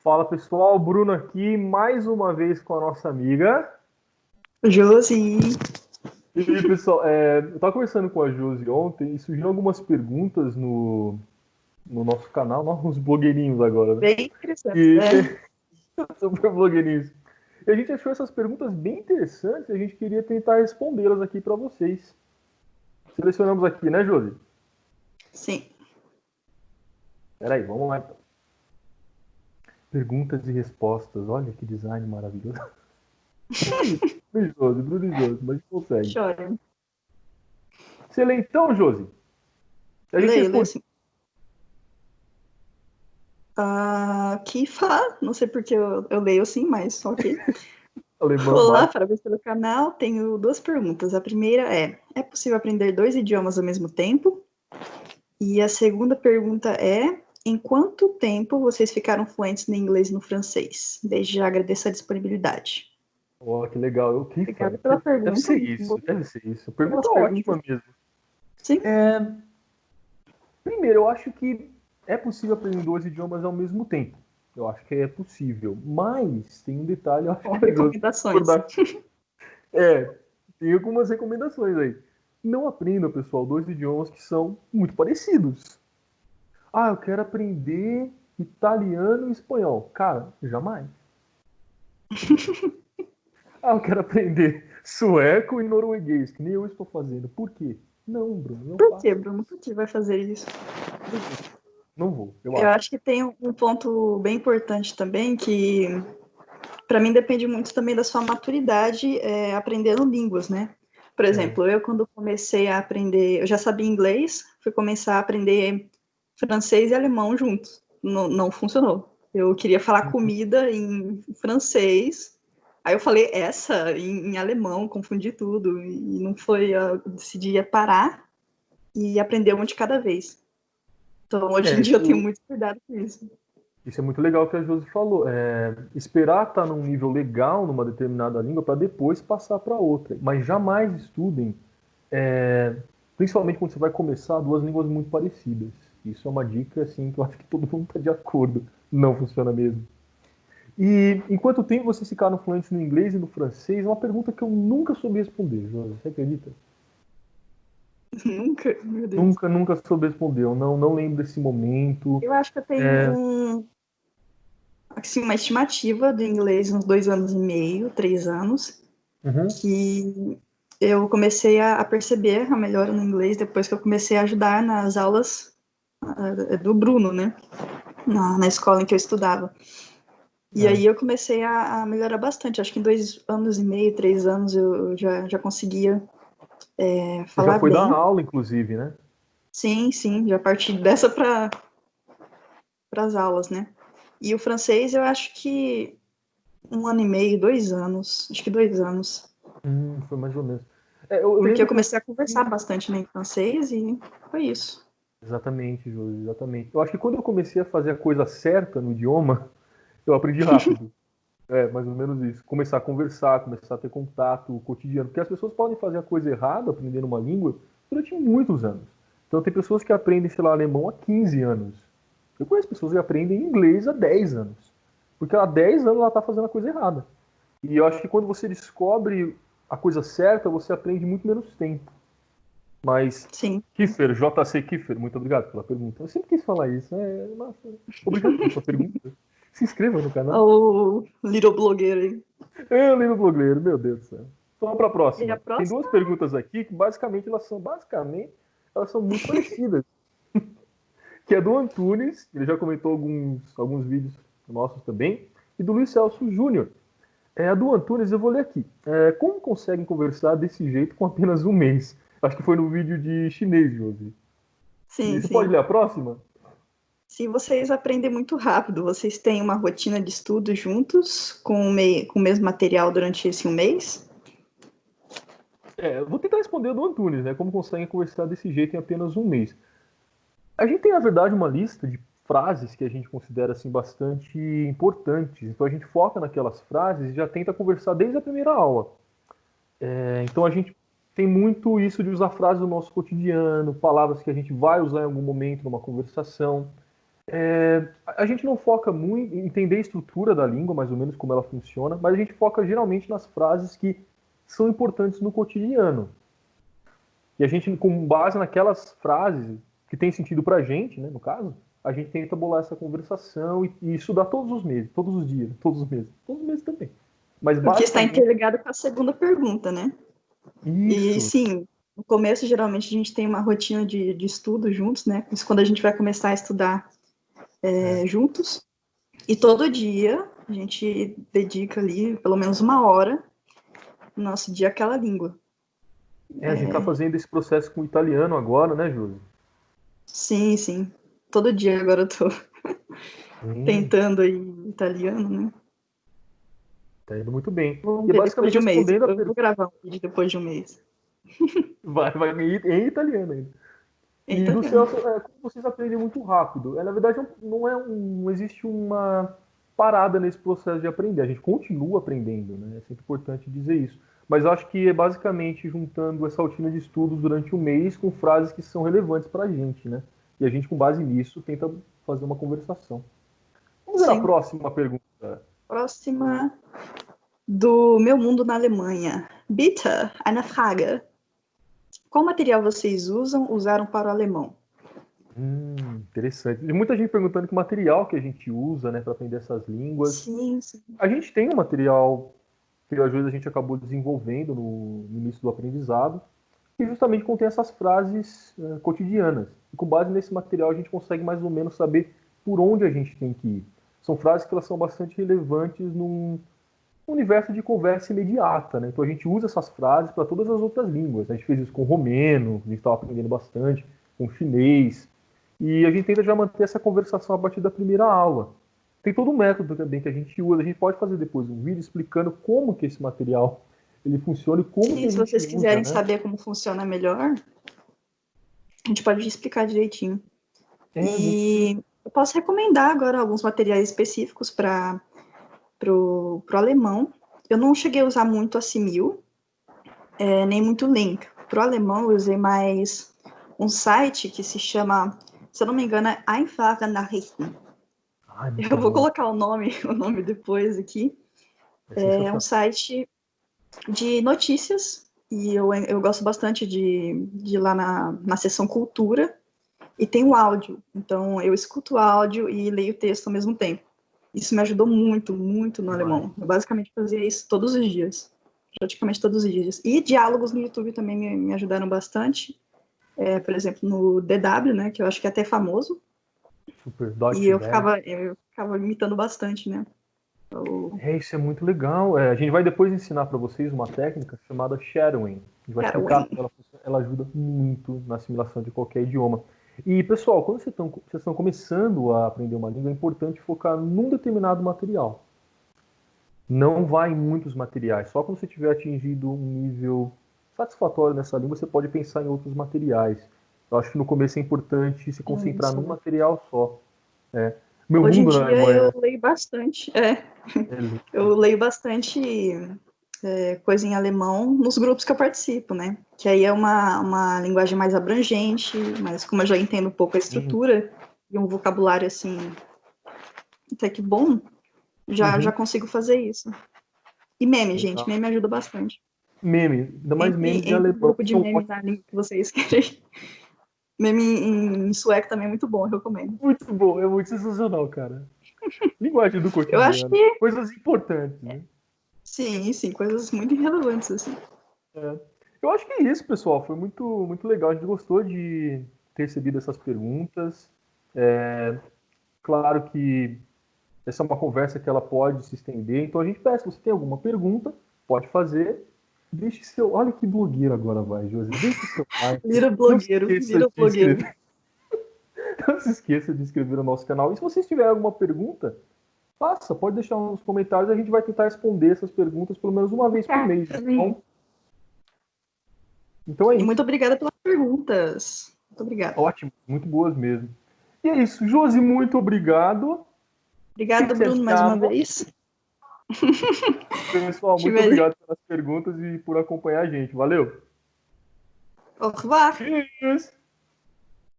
Fala pessoal, Bruno aqui, mais uma vez com a nossa amiga. Josi, E pessoal, eu estava conversando com a Josi ontem e surgiram algumas perguntas no nosso canal, nós uns blogueirinhos agora, né? bem interessante, E né? super blogueirinhos. E a gente achou essas perguntas bem interessantes e a gente queria tentar respondê-las aqui para vocês. Selecionamos aqui, né, Josi? Sim. Peraí, vamos lá então. Perguntas e respostas. Olha que design maravilhoso. Bruno e Josi, mas a gente consegue. Chora. Você lê então, Josi? A gente Leio responde assim. Kifa, não sei porque eu leio assim, mas ok. alemão Olá, básico. parabéns pelo canal. Tenho duas perguntas. A primeira é possível aprender dois idiomas ao mesmo tempo? E a segunda pergunta em quanto tempo vocês ficaram fluentes no inglês e no francês? Desde já agradeço a disponibilidade. Ó, que legal. O Obrigada Kifa. pela Deve pergunta, ser muito isso, boa. deve ser isso. Pelas Pergunta perguntas. ótima mesmo. Sim, Primeiro, eu acho que é possível aprender dois idiomas ao mesmo tempo. Eu acho que é possível. Mas tem um detalhe, eu acho com que a Josi vai recomendações. concordar. É, tem algumas recomendações aí. Não aprenda, pessoal, dois idiomas que são muito parecidos. Ah, eu quero aprender italiano e espanhol. Cara, jamais. Ah, eu quero aprender sueco e norueguês, que nem eu estou fazendo. Por quê? Não, Bruno, não Por que, faça. Bruno? Por que vai fazer isso? Não vou. Não vou, eu Eu acho. acho que tem um ponto bem importante também, que para mim depende muito também da sua maturidade aprendendo línguas, né? Por É. exemplo, eu quando comecei a aprender, eu já sabia inglês, fui começar a aprender francês e alemão juntos. Não, não funcionou. Eu queria falar comida em francês, aí eu falei essa em alemão, confundi tudo, e não foi, eu decidi parar e aprender uma de cada vez. Então, hoje É, em dia eu tenho isso, muito cuidado com isso. isso é muito legal que a Josi falou. Esperar estar num nível legal numa determinada língua para depois passar para outra. Mas jamais estudem, é, principalmente quando você vai começar, duas línguas muito parecidas. Isso é uma dica assim que eu acho que todo mundo está de acordo. Não funciona mesmo. E em quanto tempo vocês ficaram fluentes no inglês e no francês? É uma pergunta que eu nunca soube responder, Josi. Você acredita? Nunca, meu Deus. Nunca soube responder. Eu não lembro desse momento. Eu acho que eu tenho É, assim, uma estimativa do inglês uns 2 anos e meio, 3 anos, uhum. que eu comecei a perceber a melhora no inglês depois que eu comecei a ajudar nas aulas do Bruno, né? Na escola em que eu estudava. E É. aí eu comecei a melhorar bastante. Acho que em 2 anos e meio, 3 anos eu já conseguia Você já falar foi dar bem. aula, inclusive, né? Sim, sim, já parti dessa para as aulas, né? E o francês eu acho que 1 ano e meio, 2 anos, acho que 2 anos. Foi mais ou menos. Eu Porque eu lembro que eu. comecei a conversar bastante, né, em francês e foi isso. Exatamente, Josi, exatamente. Eu acho que quando eu comecei a fazer a coisa certa no idioma, eu aprendi rápido. É, mais ou menos isso. Começar a conversar, começar a ter contato cotidiano. Porque as pessoas podem fazer a coisa errada, aprendendo uma língua, durante muitos anos. Então, tem pessoas que aprendem, sei lá, alemão há 15 anos. Eu conheço pessoas que aprendem inglês há 10 anos. Porque há 10 anos ela está fazendo a coisa errada. E eu acho que quando você descobre a coisa certa, você aprende muito menos tempo. Mas, Sim. Kiffer, JC Kiffer, muito obrigado pela pergunta. Eu sempre quis falar isso. Nossa, obrigado pela sua pergunta. Se inscreva no canal. O little blogueiro aí. Eu li no blogueiro, meu Deus do céu. Vamos para a E a próxima. Tem duas próxima? perguntas aqui que basicamente elas são muito parecidas. Que é do Antunes, ele já comentou alguns vídeos nossos também, e do Luiz Celso Júnior. A do Antunes eu vou ler aqui. Como conseguem conversar desse jeito com apenas um mês? Acho que foi no vídeo de chinês, Josi. E Sim, você pode sim. ler a próxima? Se vocês aprendem muito rápido, vocês têm uma rotina de estudo juntos, com o mesmo material durante esse um mês? Eu vou tentar responder a do Antunes, né? Como conseguem conversar desse jeito em apenas um mês? A gente tem, na verdade, uma lista de frases que a gente considera assim bastante importantes. Então a gente foca naquelas frases e já tenta conversar desde a primeira aula. Então a gente tem muito isso de usar frases do nosso cotidiano, palavras que a gente vai usar em algum momento numa conversação. A gente não foca muito em entender a estrutura da língua, mais ou menos como ela funciona, mas a gente foca geralmente nas frases que são importantes no cotidiano. E a gente, com base naquelas frases que tem sentido pra gente, né, no caso, a gente tenta bolar essa conversação e estudar todos os meses, todos os dias, todos os meses também. Mas Porque está basicamente interligado com a segunda pergunta, né? E isso. sim, no começo, geralmente, a gente tem uma rotina de estudo juntos, né? Isso quando a gente vai começar a estudar juntos. E todo dia a gente dedica ali pelo menos uma hora no nosso dia àquela língua. A gente tá fazendo esse processo com o italiano agora, né, Júlio? Sim, sim. Todo dia agora eu tô Sim, tentando aí italiano, né? tá indo muito bem. Vamos E ver depois basicamente de um mês. respondendo a Eu vou pergunta, gravar um vídeo depois de um mês. vai em italiano ainda. Em E do italiano. Celso, como vocês aprendem muito rápido. Na verdade, não existe uma parada nesse processo de aprender. A gente continua aprendendo, né? É sempre importante dizer isso. Mas eu acho que é basicamente juntando essa rotina de estudos durante um mês com frases que são relevantes para a gente, né? E a gente, com base nisso, tenta fazer uma conversação. Vamos ver a Sim. próxima pergunta. Próxima do Meu Mundo na Alemanha. Bitte, eine Frage. Qual material vocês usaram para o alemão? Interessante. E muita gente perguntando que material que a gente usa, né, para aprender essas línguas. Sim, sim. A gente tem um material que a gente acabou desenvolvendo no início do aprendizado, que justamente contém essas frases cotidianas. E com base nesse material a gente consegue mais ou menos saber por onde a gente tem que ir. São frases que elas são bastante relevantes num universo de conversa imediata, né? Então a gente usa essas frases para todas as outras línguas. A gente fez isso com o romeno, a gente estava aprendendo bastante, com o chinês, e a gente tenta já manter essa conversação a partir da primeira aula. Tem todo um método também que a gente usa. A gente pode fazer depois um vídeo explicando como que esse material ele funciona e como que Sim, a se gente vocês usa, quiserem né? saber como funciona melhor, a gente pode explicar direitinho. A gente... E eu posso recomendar agora alguns materiais específicos para o alemão. Eu não cheguei a usar muito a Simil, nem muito Link. Para o alemão, eu usei mais um site que se chama, se eu não me engano, é Einfache Nachrichten. muito Eu vou bom. colocar o nome depois aqui. É É um sensacional. site de notícias e eu gosto bastante de ir lá na seção cultura e tem o áudio. Então eu escuto o áudio e leio o texto ao mesmo tempo. Isso me ajudou muito, muito no Demais. alemão. Eu basicamente fazia isso todos os dias. Praticamente todos os dias. E diálogos no YouTube também me ajudaram bastante. Por exemplo, no DW, né, que eu acho que é até famoso. Super E Deutsche Welle. eu ficava imitando bastante, né? Isso é muito legal. A gente vai depois ensinar para vocês uma técnica chamada shadowing. A gente vai Cara, explicar como ela funciona. Ela ajuda muito na assimilação de qualquer idioma. E, pessoal, quando vocês estão começando a aprender uma língua, é importante focar num determinado material. Não vai em muitos materiais. Só quando você tiver atingido um nível satisfatório nessa língua, você pode pensar em outros materiais. Eu acho que no começo é importante se concentrar num sim. material só. É. Meu Hoje em mundo na dia Alemanha eu leio bastante. é lindo. Eu leio bastante coisa em alemão nos grupos que eu participo, né? Que aí é uma linguagem mais abrangente, mas como eu já entendo um pouco a estrutura e um vocabulário assim, até que bom, já Uhum. consigo fazer isso. E meme, gente, Legal. meme ajuda bastante. Meme, ainda mais memes em Entre o alemão, grupo de são memes ótimos. na língua que vocês querem. Meme em sueco também é muito bom, eu recomendo. Muito bom, é muito sensacional, cara. Linguagem do Eu acho cotidiano, que, coisas importantes, né? sim, coisas muito irrelevantes, assim. É. Eu acho que é isso, pessoal. Foi muito, muito legal. A gente gostou de ter recebido essas perguntas. Claro que essa é uma conversa que ela pode se estender. Então a gente peça, se você tem alguma pergunta, pode fazer. Deixe seu. Olha que blogueiro agora vai, Josi. Deixe seu like. Não se esqueça Vira de blogueiro. inscrever. Não se esqueça de inscrever no nosso canal. E se vocês tiverem alguma pergunta, faça, pode deixar nos comentários, a gente vai tentar responder essas perguntas pelo menos uma vez por mês, tá bom? Então é E isso. muito obrigada pelas perguntas. Muito obrigada. Ótimo, muito boas mesmo. E é isso, Josi, muito obrigado. Obrigada, Te Bruno, mais uma amo. vez. Pessoal, muito Tive... obrigado pelas perguntas e por acompanhar a gente. Valeu. Au revoir. Tschüss.